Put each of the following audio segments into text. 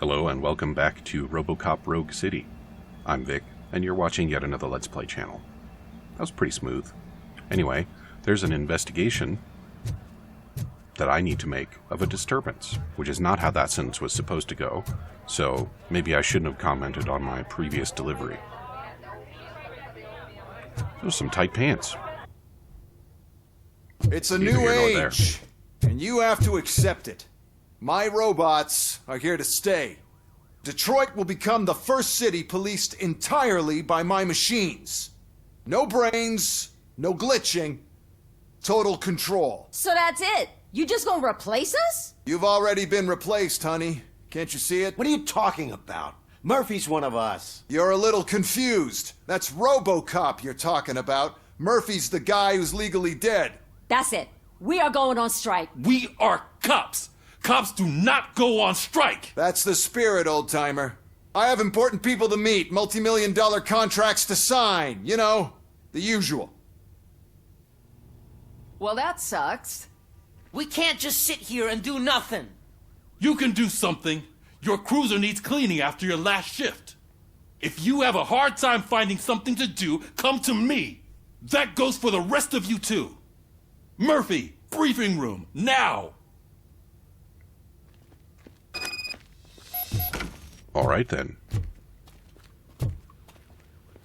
Hello and welcome back to Robocop Rogue City. I'm Vic, and you're watching yet another Let's Play channel. That was pretty smooth. Anyway, there's an investigation that I need to make of a disturbance, which is not how that sentence was supposed to go, so maybe I shouldn't have commented on my previous delivery. Those are some tight pants. It's a new age, and you have to accept it. My robots are here to stay. Detroit will become the first city policed entirely by my machines. No brains, no glitching, total control. So that's it? You just gonna replace us? You've already been replaced, honey. Can't you see it? What are you talking about? Murphy's one of us. You're a little confused. That's Robocop you're talking about. Murphy's the guy who's legally dead. That's it. We are going on strike. We are cops. Cops do not go on strike. That's the spirit, old-timer. I have important people to meet, multi-million-dollar contracts to sign. You know, the usual. Well, that sucks. We can't just sit here and do nothing. You can do something. Your cruiser needs cleaning after your last shift. If you have a hard time finding something to do, come to me. That goes for the rest of you too. Murphy, briefing room, now! Alright then.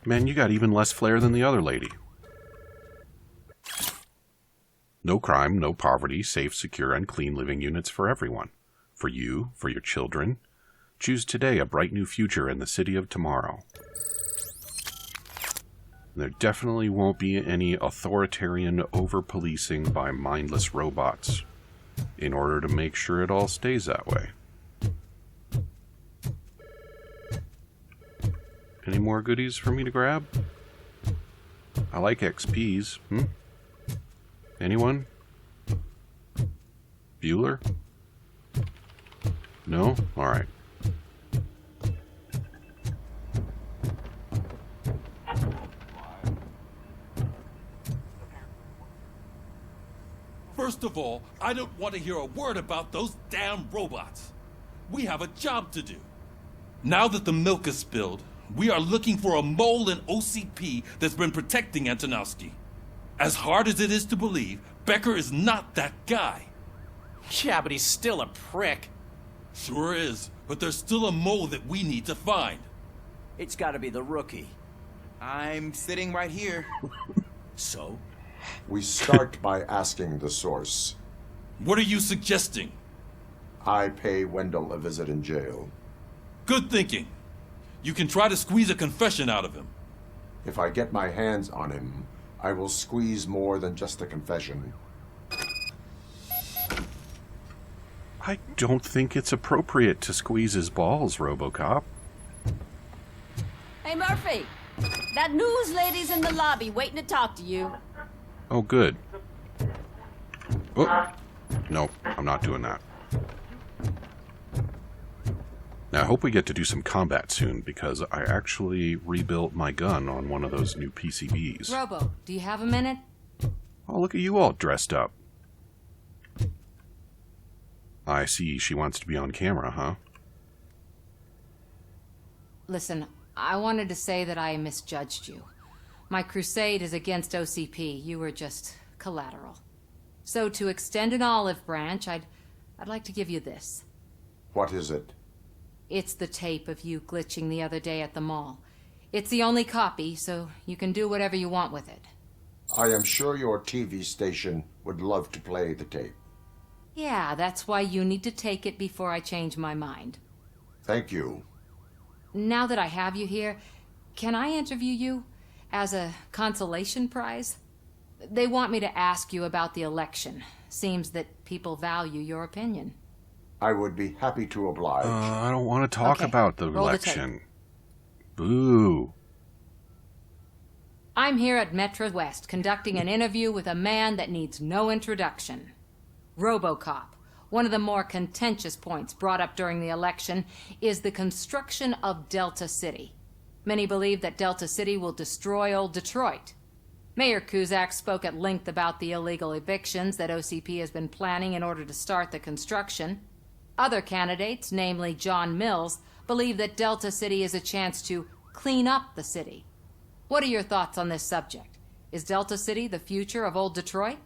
Man, you got even less flair than the other lady. No crime, no poverty, safe, secure, and clean living units for everyone. For you, for your children. Choose today a bright new future in the city of tomorrow. There definitely won't be any authoritarian over-policing by mindless robots in order to make sure it all stays that way. Any more goodies for me to grab? I like XPs. Anyone? Bueller? No? Alright. First of all, I don't want to hear a word about those damn robots. We have a job to do. Now that the milk is spilled, we are looking for a mole in OCP that's been protecting Antonowski. As hard as it is to believe, Becker is not that guy. Yeah, but he's still a prick. Sure is, but there's still a mole that we need to find. It's gotta be the rookie. I'm sitting right here. So? We start by asking the source. What are you suggesting? I pay Wendell a visit in jail. Good thinking. You can try to squeeze a confession out of him. If I get my hands on him, I will squeeze more than just a confession. I don't think it's appropriate to squeeze his balls, Robocop. Hey, Murphy. That news lady's in the lobby waiting to talk to you. Oh, good. Oh, no, I'm not doing that. Now, I hope we get to do some combat soon, because I actually rebuilt my gun on one of those new PCBs. Robo, do you have a minute? Oh, look at you all dressed up. I see, she wants to be on camera, huh? Listen, I wanted to say that I misjudged you. My crusade is against OCP. You were just collateral. So to extend an olive branch, I'd like to give you this. What is it? It's the tape of you glitching the other day at the mall. It's the only copy, so you can do whatever you want with it. I am sure your TV station would love to play the tape. Yeah, that's why you need to take it before I change my mind. Thank you. Now that I have you here, can I interview you as a consolation prize? They want me to ask you about the election. Seems that people value your opinion. I would be happy to oblige. I don't want to talk Okay, about the roll the election. Boo. I'm here at Metro West conducting an interview with a man that needs no introduction. Robocop. One of the more contentious points brought up during the election is the construction of Delta City. Many believe that Delta City will destroy old Detroit. Mayor Cusack spoke at length about the illegal evictions that OCP has been planning in order to start the construction. Other candidates, namely John Mills, believe that Delta City is a chance to clean up the city. What are your thoughts on this subject? Is Delta City the future of old Detroit?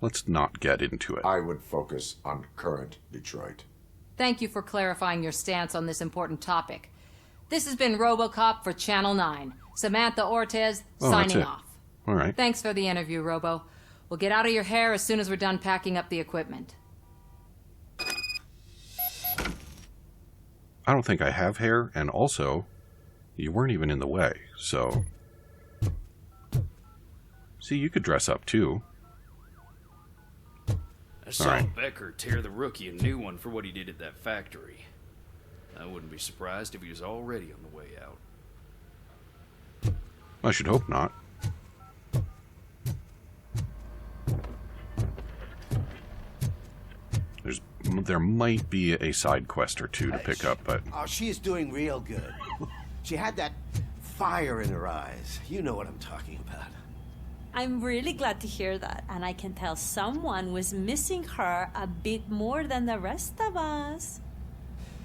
Let's not get into it. I would focus on current Detroit. Thank you for clarifying your stance on this important topic. This has been Robocop for Channel 9. Samantha Ortez, signing off. All right. Thanks for the interview, Robo. We'll get out of your hair as soon as we're done packing up the equipment. I don't think I have hair, and also, you weren't even in the way, so... See, you could dress up, too. I saw Alright. Becker tear the rookie a new one for what he did at that factory. I wouldn't be surprised if he was already on the way out. I should hope not. There might be a side quest or two to pick up, but... Oh, she is doing real good. She had that fire in her eyes. You know what I'm talking about. I'm really glad to hear that, and I can tell someone was missing her a bit more than the rest of us.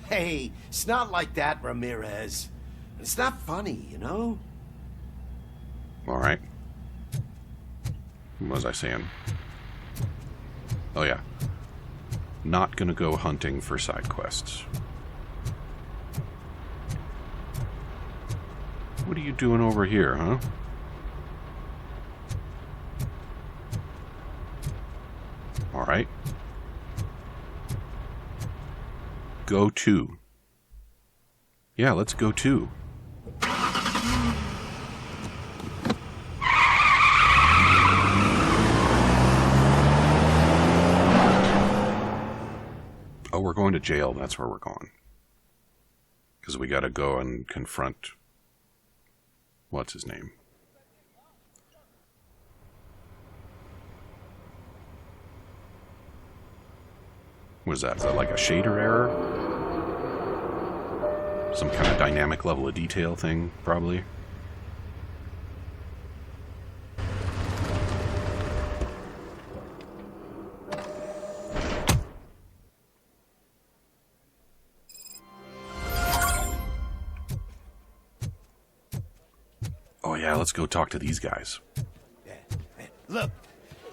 Hey, it's not like that, Ramirez. It's not funny, you know? All right. What was I saying? Oh, yeah. Not gonna go hunting for side quests. What are you doing over here, huh? All right. Go to. Yeah, let's go to. Oh, we're going to jail. That's where we're going. Because we got to go and confront... What's his name? What is that? Is that like a shader error? Some kind of dynamic level of detail thing, probably. Oh yeah, let's go talk to these guys. Look,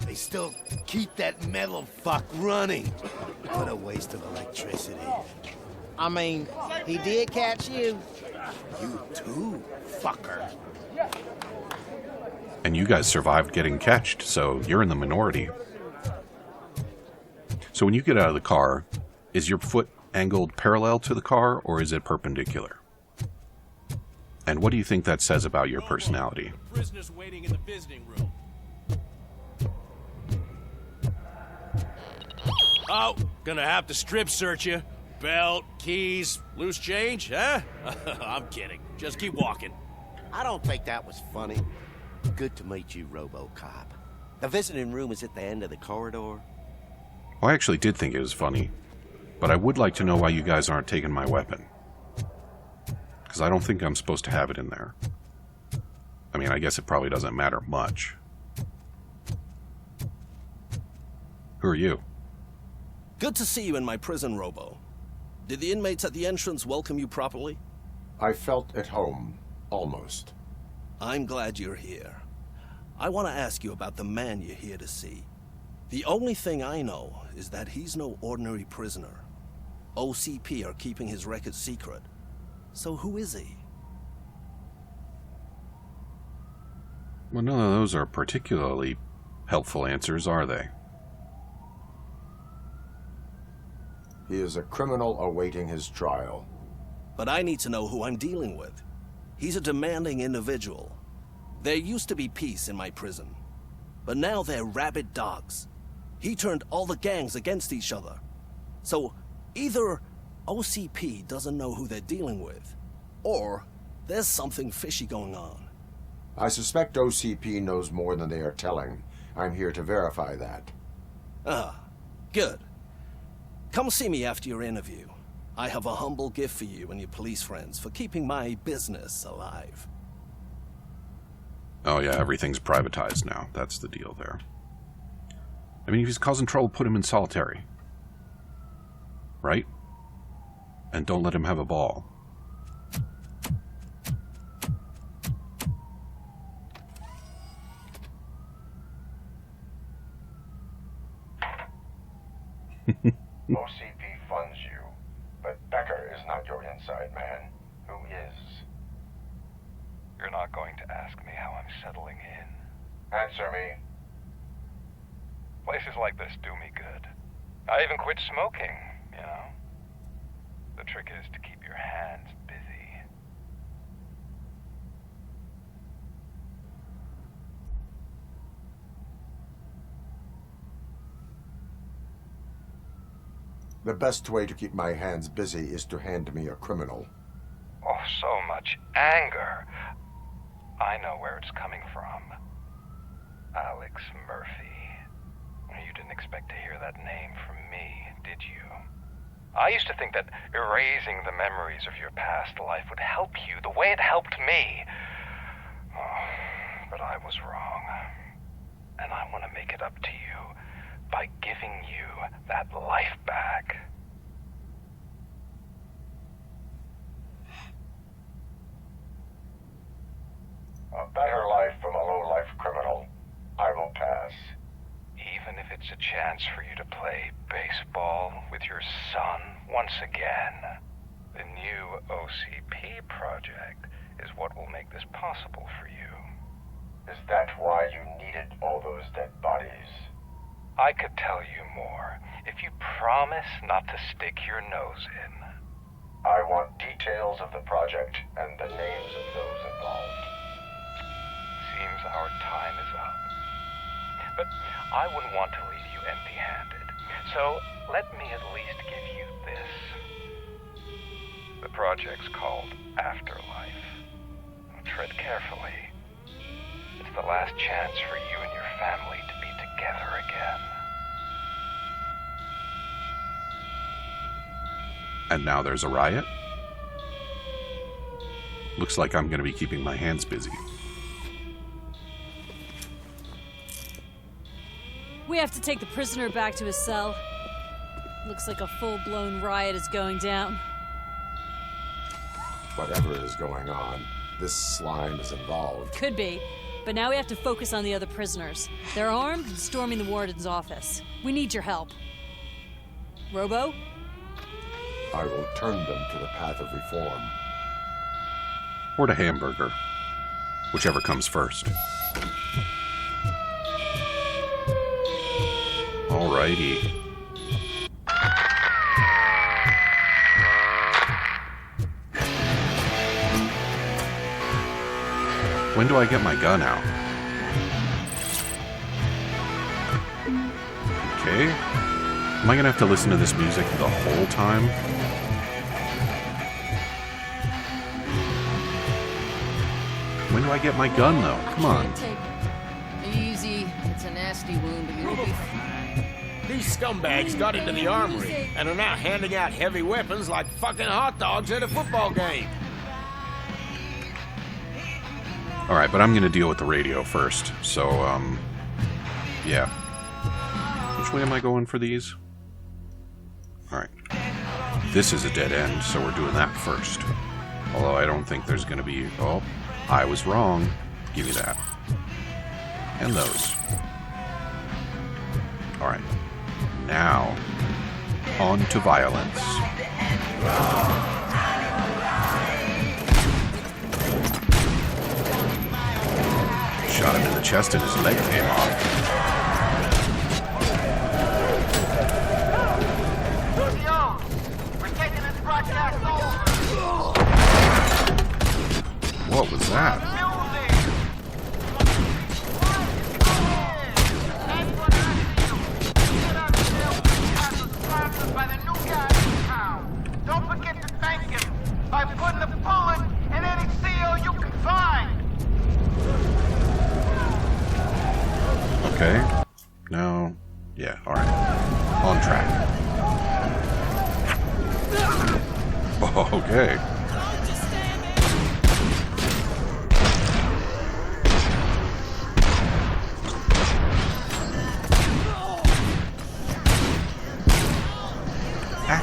they still keep that metal fuck running. What a waste of electricity. I mean, he did catch you. You too, fucker. And you guys survived getting catched, so you're in the minority. So when you get out of the car, is your foot angled parallel to the car, or is it perpendicular? And what do you think that says about your personality? Prisoners waiting in the visiting room. Oh, gonna have to strip search you. Belt, keys, loose change, huh? I'm kidding. Just keep walking. I don't think that was funny. Good to meet you, Robocop. The visiting room is at the end of the corridor. Well, I actually did think it was funny, but I would like to know why you guys aren't taking my weapon. Because I don't think I'm supposed to have it in there. I mean, I guess it probably doesn't matter much. Who are you? Good to see you in my prison, Robo. Did the inmates at the entrance welcome you properly? I felt at home, almost. I'm glad you're here. I want to ask you about the man you're here to see. The only thing I know is that he's no ordinary prisoner. OCP are keeping his record secret. So who is he? Well, none of those are particularly helpful answers, are they? He is a criminal awaiting his trial. But I need to know who I'm dealing with. He's a demanding individual. There used to be peace in my prison, but now they're rabid dogs. He turned all the gangs against each other. So either OCP doesn't know who they're dealing with, or there's something fishy going on. I suspect OCP knows more than they are telling. I'm here to verify that. Ah, good. Come see me after your interview. I have a humble gift for you and your police friends for keeping my business alive. Oh yeah, everything's privatized now. That's the deal there. I mean, if he's causing trouble, put him in solitary. Right? And don't let him have a ball. OCP funds you, but Becker is not your inside man. Who is? You're not going to ask me how I'm settling in. Answer me. Places like this do me good. I even quit smoking, you know. The trick is to keep your hands busy. The best way to keep my hands busy is to hand me a criminal. Oh, so much anger. I know where it's coming from. Alex Murphy. You didn't expect to hear that name from me, did you? I used to think that erasing the memories of your past life would help you the way it helped me. Oh, but I was wrong. And I want to make it up to you by giving you that life back. A better life from a low-life criminal. I will pass. Even if it's a chance for you to play baseball with your son once again. The new OCP project is what will make this possible for you. Is that why you needed all those dead bodies? I could tell you more if you promise not to stick your nose in. I want details of the project and the names of those involved. Seems our time is up. But I wouldn't want to leave you empty-handed. So let me at least give you this. The project's called Afterlife. Tread carefully. It's the last chance for you and your family to be together again. And now there's a riot? Looks like I'm going to be keeping my hands busy. We have to take the prisoner back to his cell. Looks like a full-blown riot is going down. Whatever is going on, this slime is involved. Could be, but now we have to focus on the other prisoners. They're armed and storming the warden's office. We need your help. Robo? I will turn them to the path of reform. Or to hamburger. Whichever comes first. Alrighty. When do I get my gun out? Okay. Am I gonna have to listen to this music the whole time? When do I get my gun, though? Come on. Easy. It's a nasty wound, but you'll be fine. These scumbags got into the armory and are now handing out heavy weapons like fucking hot dogs at a football game. Alright, but I'm gonna deal with the radio first. So, yeah. Which way am I going for these? Alright. This is a dead end, so we're doing that first. Although I don't think there's gonna be... Oh, I was wrong. Give me that. And those. Alright. Now, on to violence. Shot him in the chest and his leg came off. What was that? Don't forget to thank him by putting a bullet in any CO you can find. Okay. No. Yeah, alright. On track. Okay.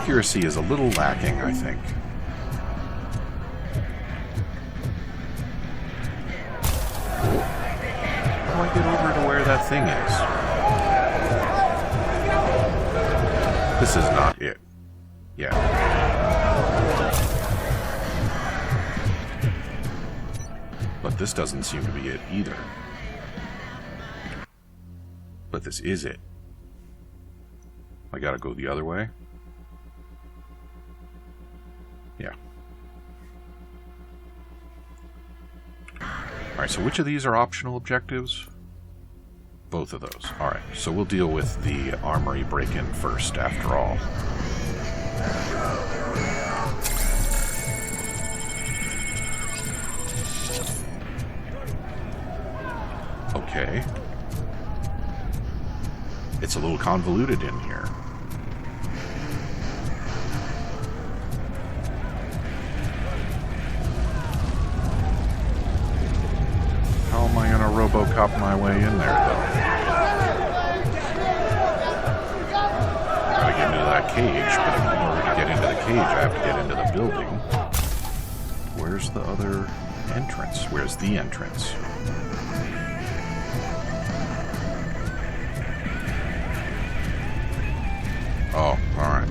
accuracy is a little lacking, I think. How do I get over to where that thing is? This is not it. Yeah. But this doesn't seem to be it either. But this is it. I gotta go the other way? Yeah. Alright, so which of these are optional objectives? Both of those. Alright, so we'll deal with the armory break-in first, after all. Okay. It's a little convoluted in here. How am I gonna Robocop my way in there, though? Gotta get into that cage, but in order to get into the cage, I have to get into the building. Where's the other entrance? Where's the entrance? Oh, alright.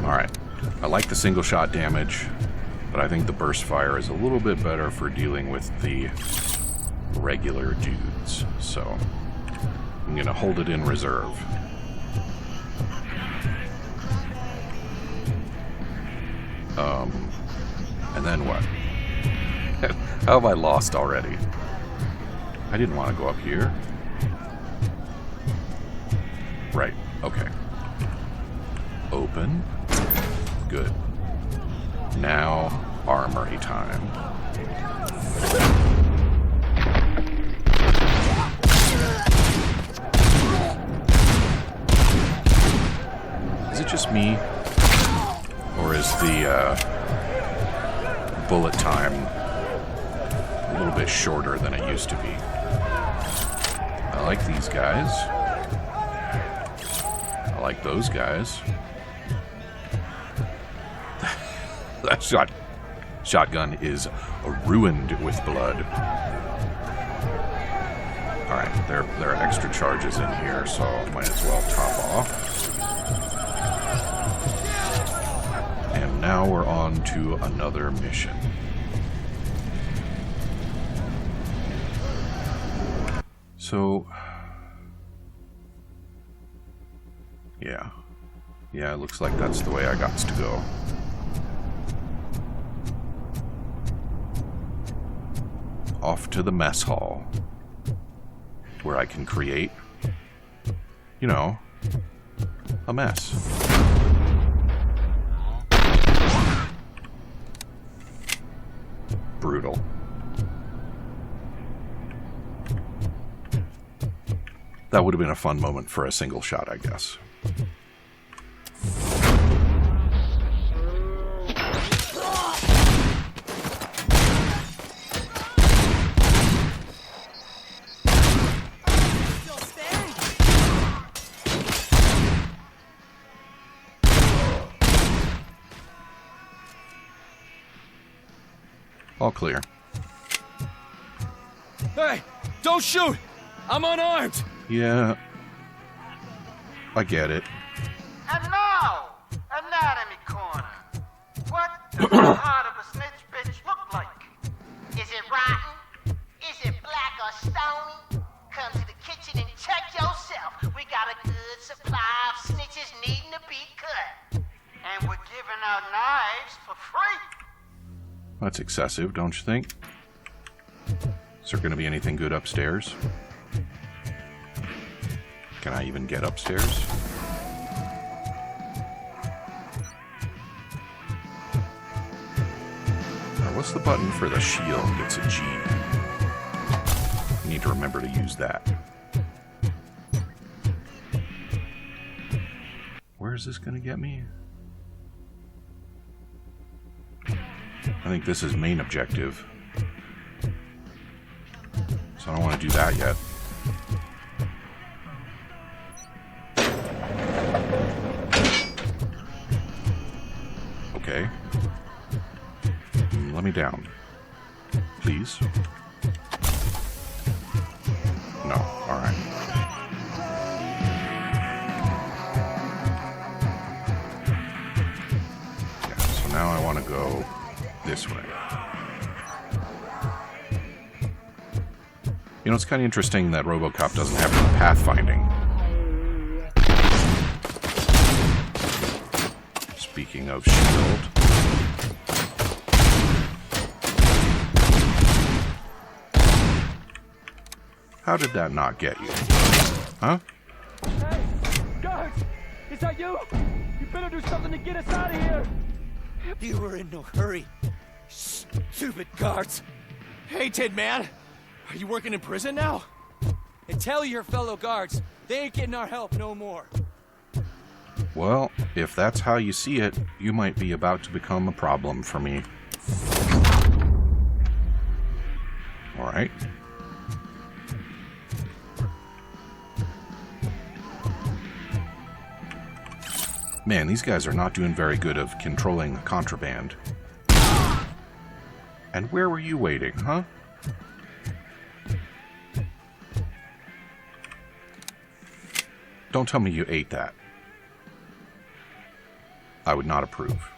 Alright. I like the single shot damage, but I think the burst fire is a little bit better for dealing with the regular dudes. So, I'm gonna hold it in reserve. And then what? How have I lost already? I didn't want to go up here. Right, okay. Open. Good. Now, armory time. Is it just me? Or is the bullet time a little bit shorter than it used to be? I like these guys. I like those guys. That shotgun is ruined with blood. Alright, there are extra charges in here, so I might as well top off. And now we're on to another mission. So, yeah, it looks like that's the way I got to go. Off to the mess hall, where I can create, you know, a mess. Brutal. That would have been a fun moment for a single shot, I guess. All clear. Hey, don't shoot! I'm unarmed! Yeah, I get it. And now, anatomy corner. What does the heart of a snitch bitch look like? Is it rotten? Is it black or stony? Come to the kitchen and check yourself. We got a good supply of snitches needing to be cut. And we're giving out knives for free. That's excessive, don't you think? Is there going to be anything good upstairs? Can I even get upstairs? Now, what's the button for the shield? It's a G. I need to remember to use that. Where is this going to get me? I think this is main objective. So I don't want to do that yet. Okay. Let me down. Please. No. Alright. Yeah, so now I want to go this way. You know, it's kind of interesting that Robocop doesn't have any pathfinding. Speaking of shield. How did that not get you? Huh? Hey, guards! Is that you? You better do something to get us out of here! You were in no hurry. Stupid guards. Hey, Tin Man. Are you working in prison now? And tell your fellow guards, they ain't getting our help no more. Well, if that's how you see it, you might be about to become a problem for me. Alright. Man, these guys are not doing very good of controlling the contraband. And where were you waiting, huh? Don't tell me you ate that. I would not approve.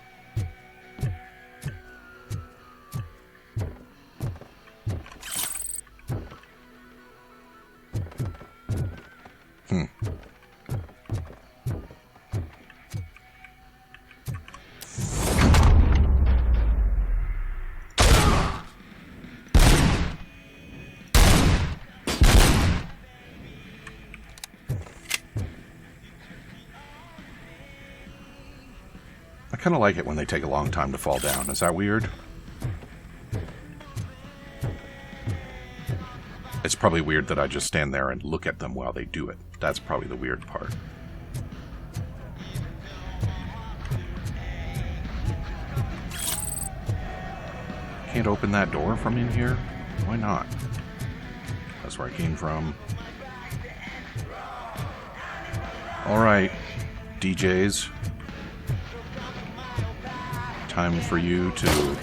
I kind of like it when they take a long time to fall down. Is that weird? It's probably weird that I just stand there and look at them while they do it. That's probably the weird part. Can't open that door from in here? Why not? That's where I came from. Alright, DJs. Time for you to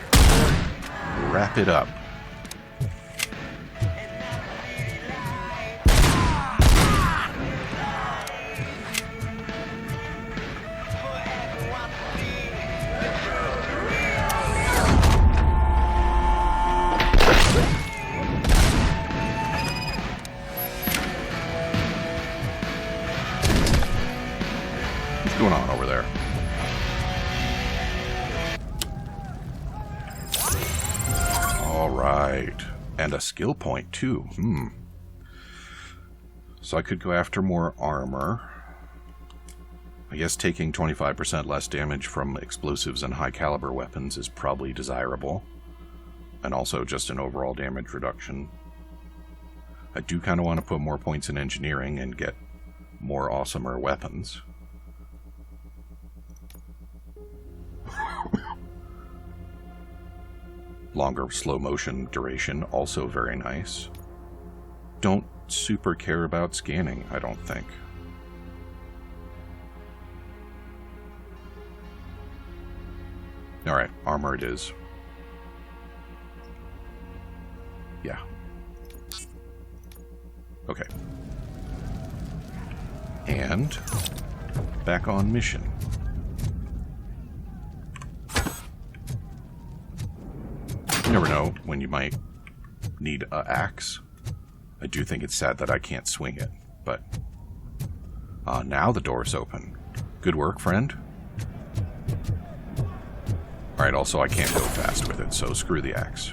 wrap it up. What's going on over there? Alright. And a skill point, too. So I could go after more armor. I guess taking 25% less damage from explosives and high-caliber weapons is probably desirable. And also just an overall damage reduction. I do kind of want to put more points in engineering and get more awesomer weapons. Longer slow motion duration, also very nice. Don't super care about scanning, I don't think. Alright, armor it is. Yeah. Okay. And back on mission. You never know when you might need an axe. I do think it's sad that I can't swing it, but now the door's open. Good work, friend. Alright, also I can't go fast with it, so screw the axe.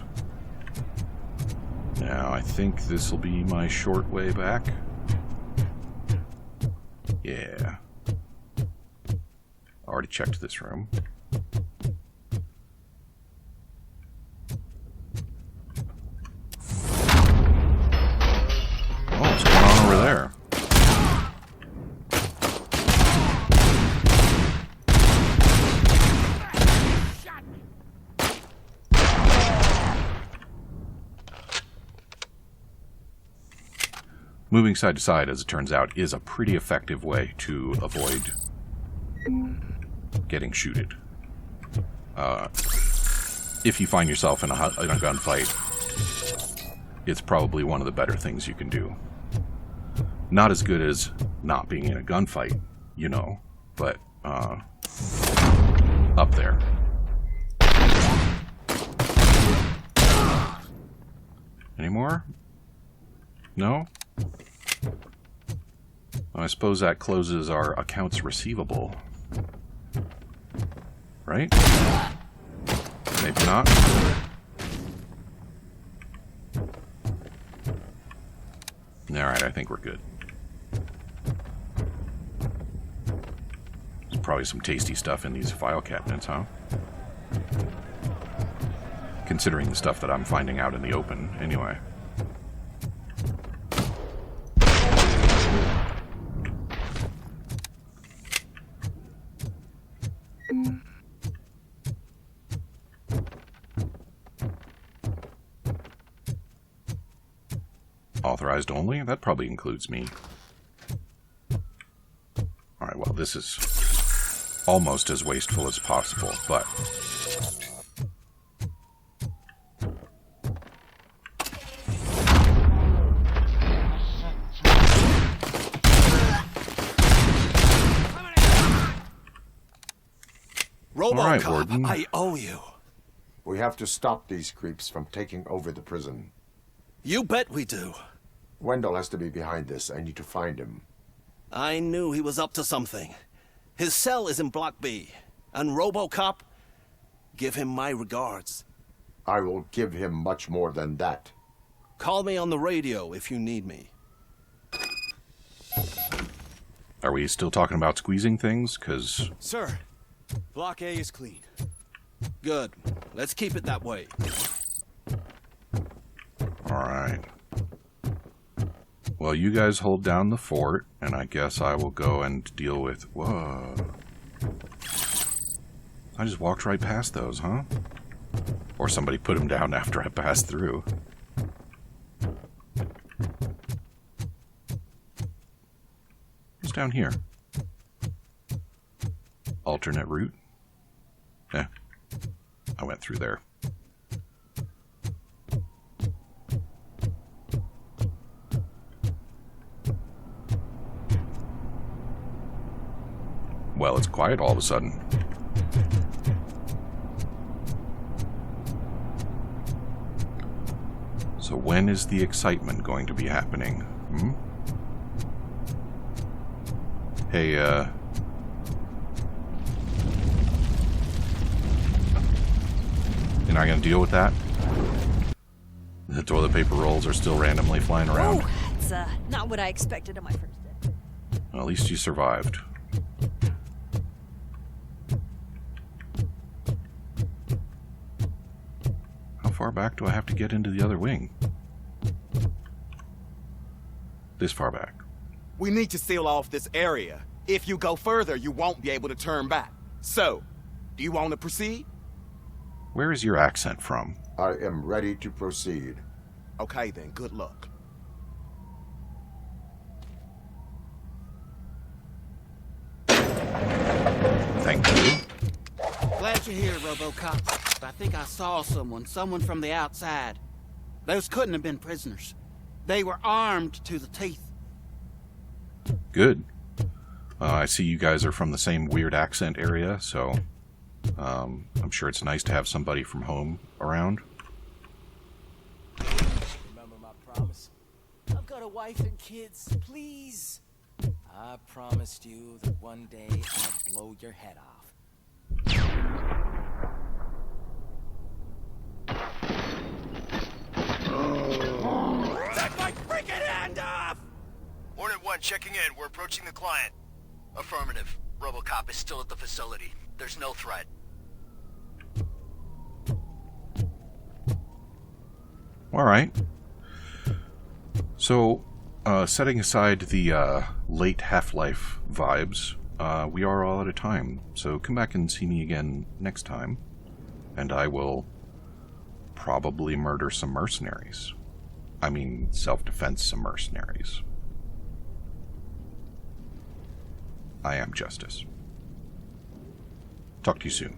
Now, I think this will be my short way back. Yeah. Already checked this room. Oh, what's going on over there? Moving side to side, as it turns out, is a pretty effective way to avoid getting shooted. If you find yourself in a gunfight, it's probably one of the better things you can do. Not as good as not being in a gunfight, you know, but up there. Any more? No? I suppose that closes our accounts receivable. Right? Maybe not. Alright, I think we're good. There's probably some tasty stuff in these file cabinets, huh? Considering the stuff that I'm finding out in the open, anyway. Authorized only? That probably includes me. Alright, well, this is almost as wasteful as possible, but... Robocop, Warden. I owe you. We have to stop these creeps from taking over the prison. You bet we do. Wendell has to be behind this. I need to find him. I knew he was up to something. His cell is in Block B. And Robocop, give him my regards. I will give him much more than that. Call me on the radio if you need me. Are we still talking about squeezing things? 'Cause... Sir, Block A is clean. Good. Let's keep it that way. Alright. Well, you guys hold down the fort, and I guess I will go and deal with... Whoa. I just walked right past those, huh? Or somebody put them down after I passed through. What's down here? Alternate route? Eh. I went through there. Well, it's quiet all of a sudden. So when is the excitement going to be happening? Hmm? Hey, you're not gonna deal with that? The toilet paper rolls are still randomly flying around. Oh, it's not what I expected on my first day. Well, at least you survived. How far back do I have to get into the other wing? This far back. We need to seal off this area. If you go further, you won't be able to turn back. So, do you want to proceed? Where is your accent from? I am ready to proceed. Okay then, good luck. Thank you. Glad you're here, Robocop. I think I saw someone from the outside. Those couldn't have been prisoners. They were armed to the teeth. Good. I see you guys are from the same weird accent area, so I'm sure it's nice to have somebody from home around. Remember my promise? I've got a wife and kids, please. I promised you that one day I'd blow your head off. Take my freaking hand off! Hornet 1 checking in. We're approaching the client. Affirmative. Robocop is still at the facility. There's no threat. Alright. So, setting aside the late Half-Life vibes, we are all out of time. So come back and see me again next time, and I will probably murder some mercenaries. I mean, self-defense some mercenaries. I am justice. Talk to you soon.